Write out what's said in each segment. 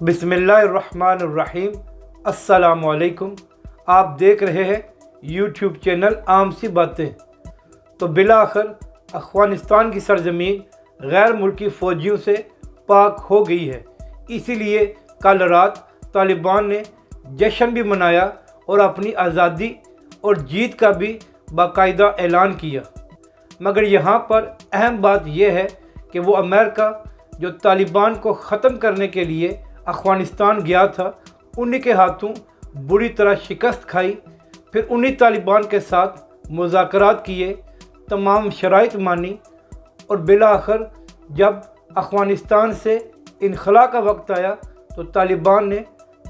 बिस्मिल्लाहिर्रहमानिर्रहीम। अस्सलामुअलैकुम। आप देख रहे हैं यूट्यूब चैनल आम सी बातें। तो बिलाखिर अफ़गानिस्तान की सरजमीन गैर मुल्की फ़ौजियों से पाक हो गई है। इसीलिए कल रात तालिबान ने जश्न भी मनाया और अपनी आज़ादी और जीत का भी बाकायदा ऐलान किया। मगर यहाँ पर अहम बात यह है कि वो अमेरिका जो तालिबान को ख़त्म करने के लिए अफ़गानिस्तान गया था, उन्हीं के हाथों बुरी तरह शिकस्त खाई। फिर उन्हीं तालिबान के साथ मुज़ाकरात किए, तमाम शराइत मानी और बिलाखिर जब अफ़गानिस्तान से इनखला का वक्त आया तो तालिबान ने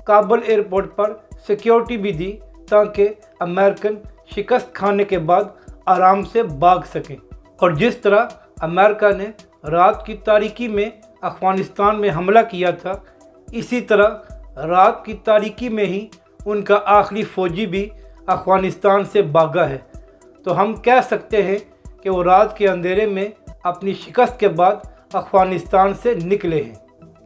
काबुल एयरपोर्ट पर सिक्योरिटी भी दी ताकि अमेरिकन शिकस्त खाने के बाद आराम से भाग सकें। और जिस तरह अमेरिका ने रात की तारीकी में अफ़गानिस्तान में हमला किया था, इसी तरह रात की तारीकी में ही उनका आखिरी फ़ौजी भी अफ़गानिस्तान से भागा है। तो हम कह सकते हैं कि वो रात के अंधेरे में अपनी शिकस्त के बाद अफ़गानिस्तान से निकले हैं।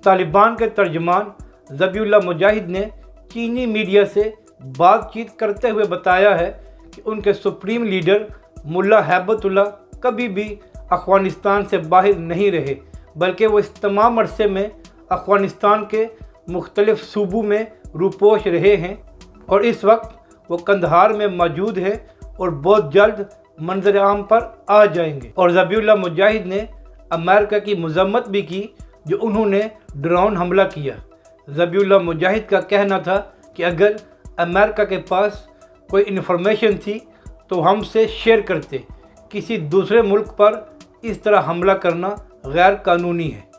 तालिबान के तर्जुमान ज़बीहुल्लाह मुजाहिद ने चीनी मीडिया से बातचीत करते हुए बताया है कि उनके सुप्रीम लीडर मुल्ला हैबतुल्लाह कभी भी अफ़गानिस्तान से बाहर नहीं रहे, बल्कि वो इस तमाम अरसे में अफ़गानिस्तान के मुख्तलिफ़ सूबों में रूपोश रहे हैं और इस वक्त वो कंदहार में मौजूद है और बहुत जल्द मंजर आम पर आ जाएंगे। और ज़बीहुल्लाह मुजाहिद ने अमेरिका की मज़म्मत भी की जो उन्होंने ड्रोन हमला किया। ज़बीहुल्लाह मुजाहिद का कहना था कि अगर अमेरिका के पास कोई इन्फॉर्मेशन थी तो हमसे शेयर करते। किसी दूसरे मुल्क पर इस तरह हमला करना गैर कानूनी है।